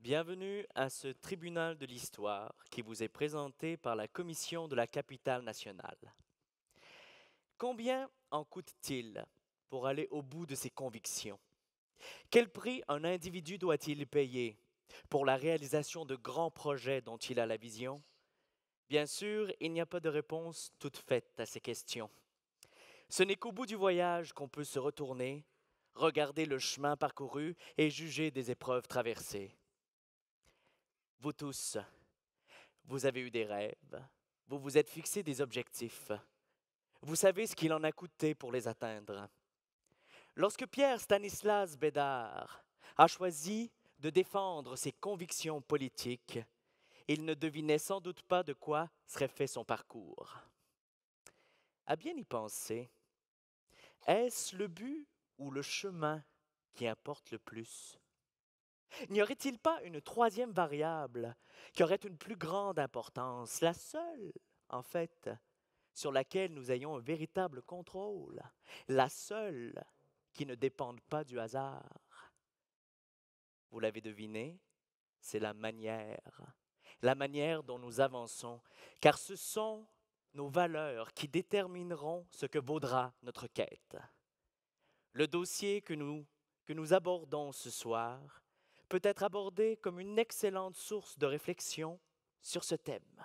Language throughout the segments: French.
Bienvenue à ce tribunal de l'histoire qui vous est présenté par la Commission de la capitale nationale. Combien en coûte-t-il pour aller au bout de ses convictions? Quel prix un individu doit-il payer pour la réalisation de grands projets dont il a la vision? Bien sûr, il n'y a pas de réponse toute faite à ces questions. Ce n'est qu'au bout du voyage qu'on peut se retourner, regarder le chemin parcouru et juger des épreuves traversées. Vous tous, vous avez eu des rêves, vous vous êtes fixé des objectifs. Vous savez ce qu'il en a coûté pour les atteindre. Lorsque Pierre Stanislas Bédard a choisi de défendre ses convictions politiques, il ne devinait sans doute pas de quoi serait fait son parcours. À bien y penser, est-ce le but ou le chemin qui importe le plus? N'y aurait-il pas une troisième variable qui aurait une plus grande importance, la seule, en fait, sur laquelle nous ayons un véritable contrôle, la seule qui ne dépende pas du hasard? Vous l'avez deviné, c'est la manière dont nous avançons, car ce sont nos valeurs qui détermineront ce que vaudra notre quête. Le dossier que nous abordons ce soir peut être abordé comme une excellente source de réflexion sur ce thème.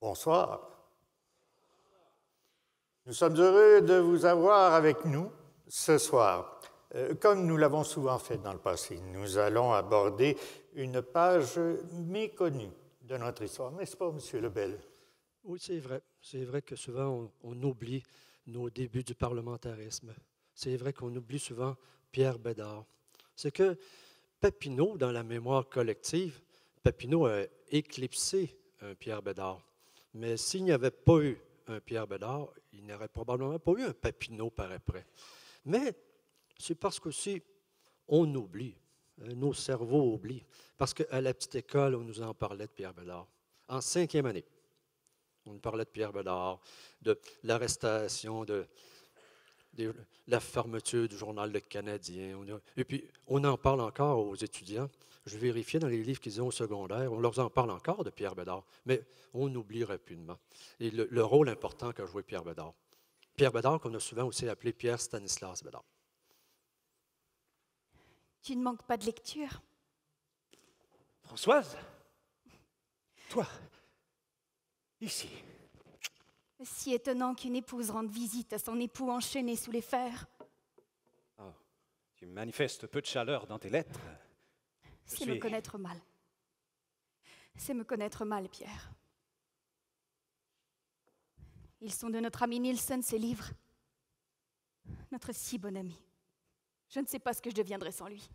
Bonsoir. Nous sommes heureux de vous avoir avec nous ce soir. Comme nous l'avons souvent fait dans le passé, nous allons aborder une page méconnue de notre histoire, n'est-ce pas, M. Lebel? Oui, c'est vrai. C'est vrai que souvent, on oublie nos débuts du parlementarisme. C'est vrai qu'on oublie souvent Pierre Bédard. C'est que Papineau, dans la mémoire collective, Papineau a éclipsé un Pierre Bédard. Mais s'il n'y avait pas eu un Pierre Bédard, il n'y aurait probablement pas eu un Papineau par après. Mais c'est parce qu'aussi, on oublie. Nos cerveaux oublient. Parce qu'à la petite école, on nous en parlait de Pierre Bédard. En 5e année, on nous parlait de Pierre Bédard, de l'arrestation, de la fermeture du journal Le Canadien. Et puis, on en parle encore aux étudiants. Je vérifiais dans les livres qu'ils ont au secondaire, on leur en parle encore de Pierre Bédard, mais on oublie rapidement. Et le rôle important qu'a joué Pierre Bédard. Pierre Bédard, qu'on a souvent aussi appelé Pierre Stanislas Bédard. Tu ne manques pas de lecture. Françoise, toi, ici. Si étonnant qu'une épouse rende visite à son époux enchaîné sous les fers. Oh, tu manifestes peu de chaleur dans tes lettres. C'est me connaître mal. C'est me connaître mal, Pierre. Ils sont de notre ami Nielsen, ces livres. Notre si bon ami. Je ne sais pas ce que je deviendrais sans lui.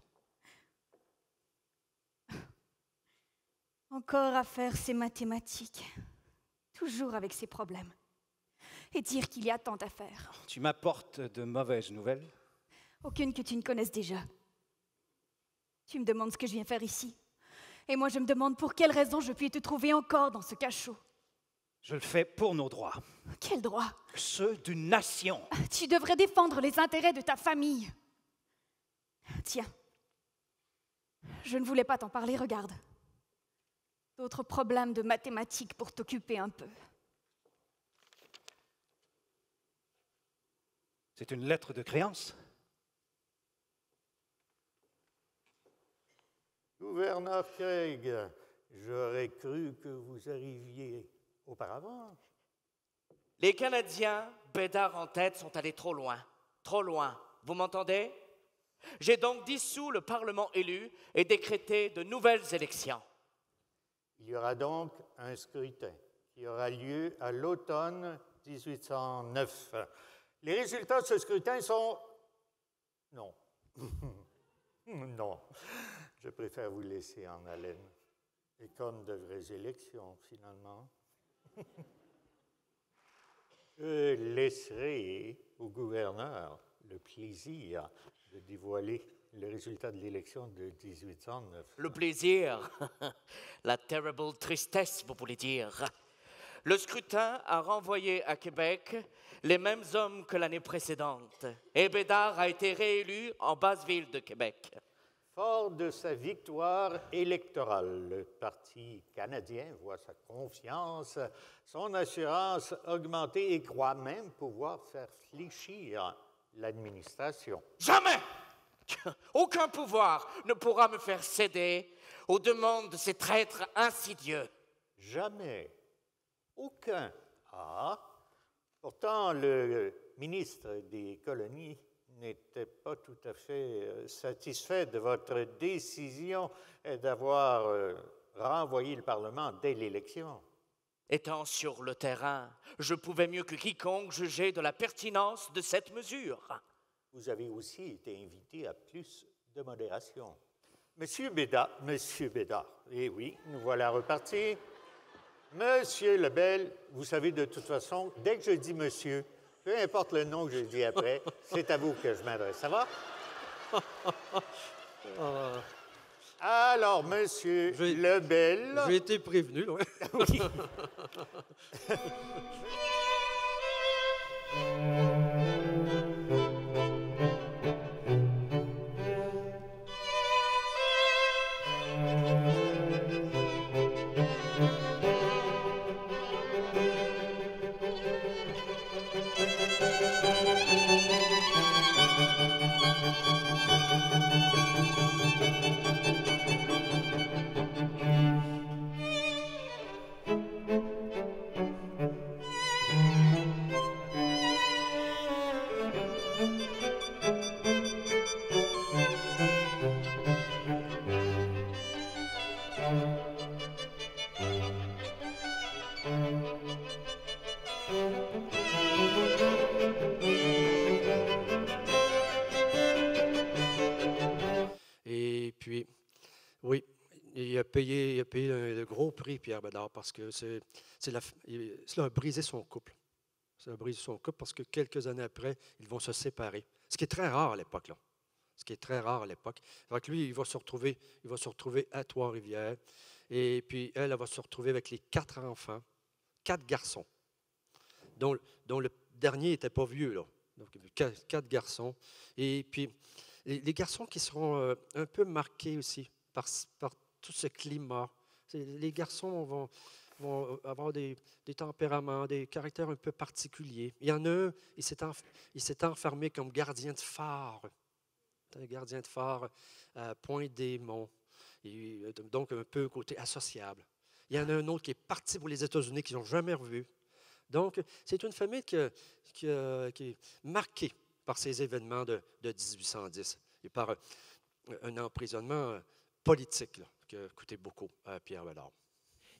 Encore à faire ces mathématiques. Toujours avec ses problèmes. Et dire qu'il y a tant à faire. Tu m'apportes de mauvaises nouvelles? Aucune que tu ne connaisses déjà. Tu me demandes ce que je viens faire ici. Et moi, je me demande pour quelle raison je puis te trouver encore dans ce cachot. Je le fais pour nos droits. Quels droits? Ceux d'une nation. Tu devrais défendre les intérêts de ta famille. Tiens, je ne voulais pas t'en parler, regarde. D'autres problèmes de mathématiques pour t'occuper un peu. C'est une lettre de créance? Gouverneur Craig, j'aurais cru que vous arriviez auparavant. Les Canadiens, Bédard en tête, sont allés trop loin. Trop loin. Vous m'entendez? J'ai donc dissous le Parlement élu et décrété de nouvelles élections. Il y aura donc un scrutin qui aura lieu à l'automne 1809. Les résultats de ce scrutin sont... Non. Non. Je préfère vous laisser en haleine. Et comme de vraies élections, finalement. Je laisserai au gouverneur le plaisir de dévoiler le résultat de l'élection de 1809. Le plaisir, la terrible tristesse, vous voulez dire. Le scrutin a renvoyé à Québec les mêmes hommes que l'année précédente, et Bédard a été réélu en basse-ville de Québec. Fort de sa victoire électorale, le Parti canadien voit sa confiance, son assurance augmenter et croit même pouvoir faire fléchir l'administration. Jamais! Aucun pouvoir ne pourra me faire céder aux demandes de ces traîtres insidieux. Jamais. Aucun. Ah, pourtant, le ministre des colonies n'était pas tout à fait satisfait de votre décision d'avoir renvoyé le Parlement dès l'élection. Étant sur le terrain, je pouvais mieux que quiconque juger de la pertinence de cette mesure. Vous avez aussi été invité à plus de modération. Monsieur Bédard, eh oui, nous voilà repartis. Monsieur Lebel, vous savez de toute façon, dès que je dis monsieur, peu importe le nom que je dis après, c'est à vous que je m'adresse. Ça va? Alors, monsieur Lebel... J'ai été prévenu, là. Oui. Et puis, oui, il a payé le gros prix, Pierre Bédard, parce que cela a brisé son couple. Ça a brisé son couple parce que quelques années après, ils vont se séparer. Ce qui est très rare à l'époque, là. Ce qui est très rare à l'époque. Donc lui, il va se retrouver à Trois-Rivières. Et puis, elle va se retrouver avec les 4 enfants, 4 garçons, dont le dernier n'était pas vieux, là. Donc, 4 garçons. Et puis, les garçons qui seront un peu marqués aussi par tout ce climat. Les garçons vont avoir des tempéraments, des caractères un peu particuliers. Il y en a un, il s'est enfermé comme gardien de phare. Un gardien de phare à Pointe-des-Monts. Donc, un peu côté associable. Il y en a un autre qui est parti pour les États-Unis, qu'ils n'ont jamais revu. Donc, c'est une famille qui est marquée par ces événements de 1810 et par un emprisonnement politique là, qui a coûté beaucoup à Pierre Bédard.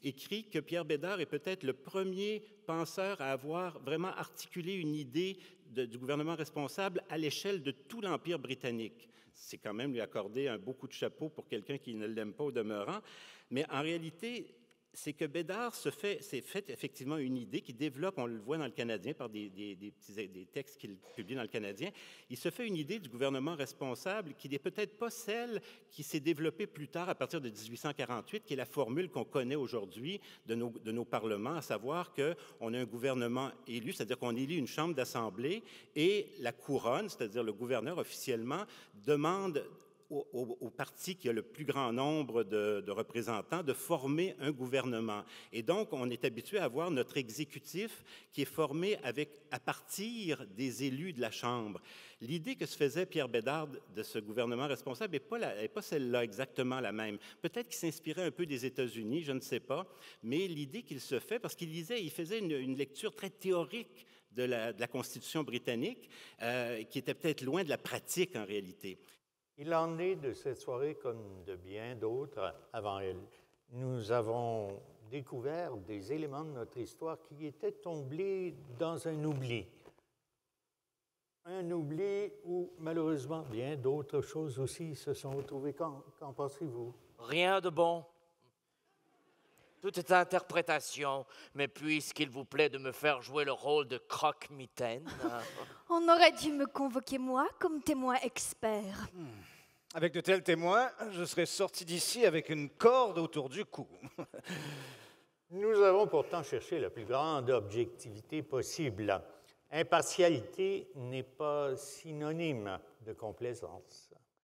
Écrit que Pierre Bédard est peut-être le premier penseur à avoir vraiment articulé une idée du gouvernement responsable à l'échelle de tout l'Empire britannique. C'est quand même lui accorder un beau coup de chapeau pour quelqu'un qui ne l'aime pas au demeurant. Mais en réalité, c'est que Bédard s'est fait effectivement une idée qui développe, on le voit dans le Canadien, par des textes qu'il publie dans le Canadien, il se fait une idée du gouvernement responsable qui n'est peut-être pas celle qui s'est développée plus tard à partir de 1848, qui est la formule qu'on connaît aujourd'hui de nos parlements, à savoir qu'on a un gouvernement élu, c'est-à-dire qu'on élit une chambre d'assemblée, et la couronne, c'est-à-dire le gouverneur officiellement, demande au parti qui a le plus grand nombre de représentants de former un gouvernement. Et donc, on est habitué à voir notre exécutif qui est formé à partir des élus de la Chambre. L'idée que se faisait Pierre Bédard de ce gouvernement responsable n'est pas celle-là exactement la même. Peut-être qu'il s'inspirait un peu des États-Unis, je ne sais pas, mais l'idée qu'il se fait, parce qu'il faisait une lecture très théorique de la Constitution britannique, qui était peut-être loin de la pratique en réalité. Il en est de cette soirée comme de bien d'autres avant elle. Nous avons découvert des éléments de notre histoire qui étaient tombés dans un oubli. Un oubli où, malheureusement, bien d'autres choses aussi se sont retrouvées. Qu'en pensez-vous? Rien de bon. Tout est interprétation, mais puisqu'il vous plaît de me faire jouer le rôle de croque-mitaine... On aurait dû me convoquer moi comme témoin expert. Avec de tels témoins, je serais sorti d'ici avec une corde autour du cou. Nous avons pourtant cherché la plus grande objectivité possible. Impartialité n'est pas synonyme de complaisance.